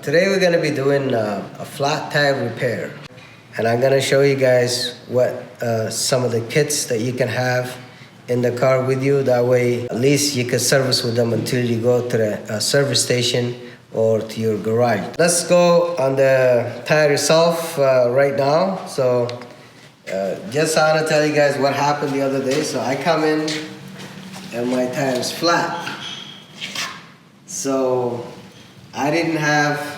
Today we're going to be doing a flat tire repair, and I'm going to show you guys what some of the kits that you can have in the car with you. That way at least you can service with them until you go to the service station or to your garage. Let's go on the tire itself right now. So just I want to tell you guys what happened the other day. So I come in and my tire is flat. So I didn't have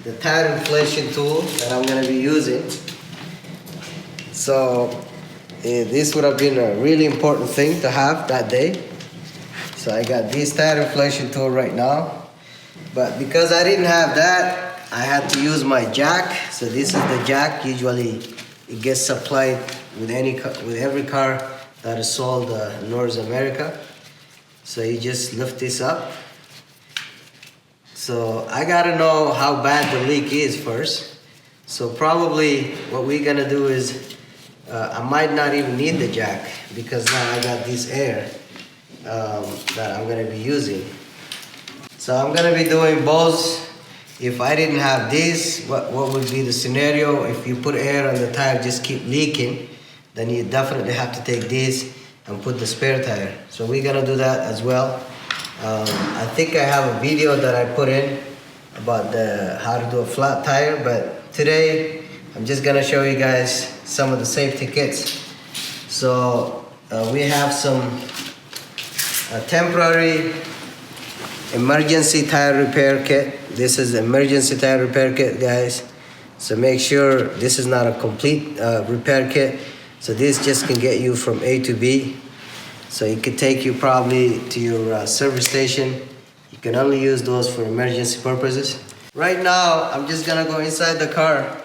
the tire inflation tool that I'm going to be using. So this would have been a really important thing to have that day. So I got this tire inflation tool right now. But because I didn't have that, I had to use my jack. So this is the jack. Usually it gets supplied with every car that is sold in North America. So you just lift this up. So I gotta know how bad the leak is first. So probably what we're gonna do is I might not even need the jack because now I got this air that I'm gonna be using. So I'm gonna be doing both. If I didn't have this, what would be the scenario? If you put air on the tire, just keep leaking, then you definitely have to take this and put the spare tire. So we're gonna do that as well. I think I have a video that I put in about how to do a flat tire, but today I'm just gonna show you guys some of the safety kits. So we have some temporary emergency tire repair kit. This is the emergency tire repair kit, guys. So make sure this is not a complete repair kit. So this just can get you from A to B. So it could take you probably to your service station. You can only use those for emergency purposes. Right now, I'm just gonna go inside the car,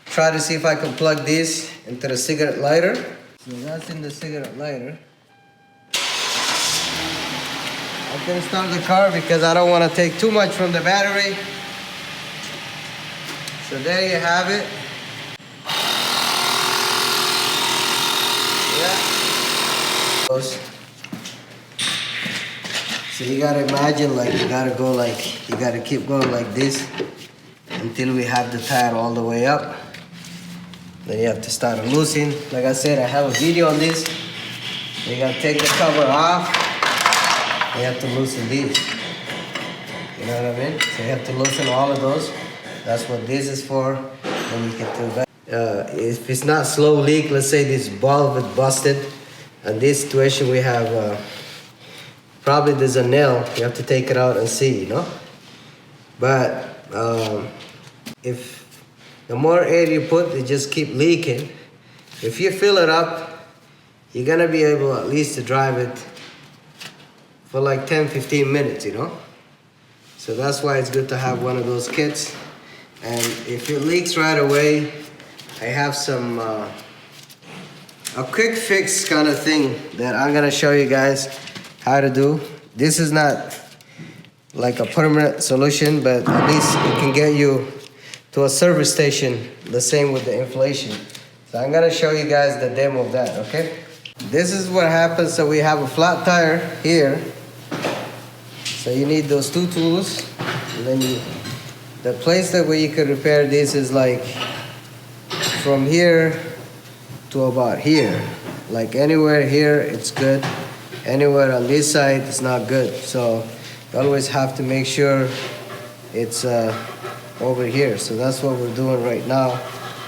try to see if I can plug this into the cigarette lighter. So that's in the cigarette lighter. I can start the car because I don't want to take too much from the battery. So there you have it. So you gotta imagine, like, you gotta keep going like this until we have the tire all the way up. Then you have to start loosening. Like I said, I have a video on this. You gotta take the cover off. You have to loosen these. You know what I mean? So you have to loosen all of those. That's what this is for. Then you can do that. If it's not slow leak, let's say this valve is busted. In this situation, we have probably there's a nail. You have to take it out and see, you know. But if the more air you put, it just keep leaking. If you fill it up, you're gonna be able at least to drive it for like 10-15 minutes, you know. So that's why it's good to have one of those kits. And if it leaks right away, I have some a quick fix kind of thing that I'm gonna show you guys how to do. This is not like a permanent solution, but at least it can get you to a service station, the same with the inflation. So I'm gonna show you guys the demo of that, okay? This is what happens. So we have a flat tire here. So you need those two tools. And then the place that where you can repair this is like from here to about here. Like anywhere here, it's good. Anywhere on this side, it's not good. So you always have to make sure it's over here. So that's what we're doing right now.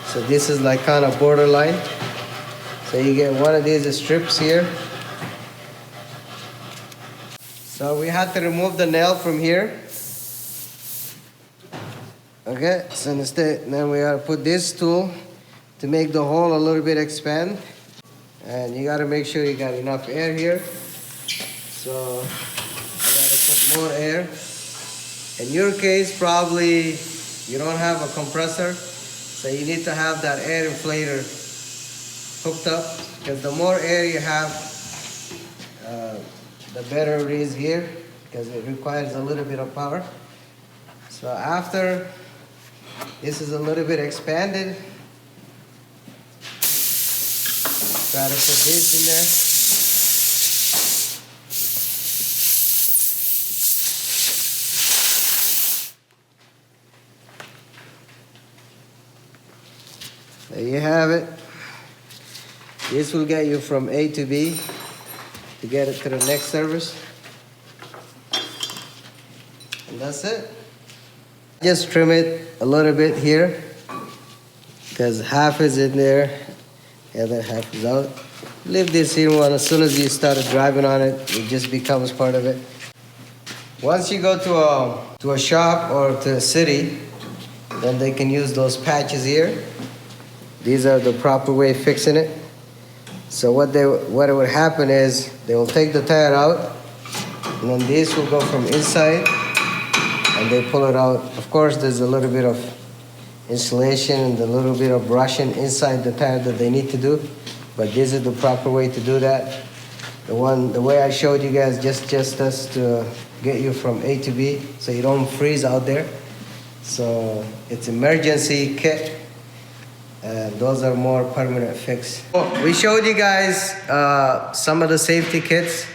So this is like kind of borderline. So you get one of these strips here. So we had to remove the nail from here. Okay, so instead, then we gotta put this tool to make the hole a little bit expand. And you gotta make sure you got enough air here. So I gotta put more air. In your case, probably you don't have a compressor, so you need to have that air inflator hooked up, because the more air you have, the better it is here, because it requires a little bit of power. So after this is a little bit expanded, try to put this in there. have it. This will get you from A to B to get it to the next service. And that's it. Just trim it a little bit here because half is in there, the other half is out. Leave this here one. As soon as you start driving on it, it just becomes part of it. Once you go to a shop or to a city, then they can use those patches here. These are the proper way of fixing it. So what would happen is they will take the tire out, and then this will go from inside, and they pull it out. Of course, there's a little bit of insulation and a little bit of brushing inside the tire that they need to do, but this is the proper way to do that. The way I showed you guys just us to get you from A to B, so you don't freeze out there. So it's emergency kit. Those are more permanent fix. We showed you guys some of the safety kits,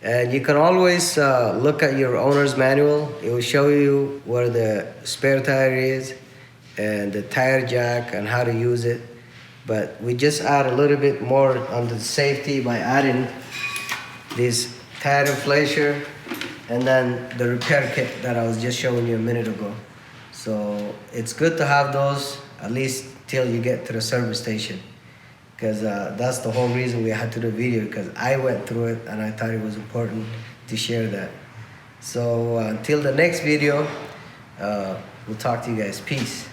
and you can always look at your owner's manual. It will show you where the spare tire is and the tire jack and how to use it. But we just add a little bit more on the safety by adding this tire inflator and then the repair kit that I was just showing you a minute ago. So it's good to have those at least till you get to the service station, because that's the whole reason we had to do a video, because I went through it and I thought it was important to share that. So until the next video, we'll talk to you guys. Peace.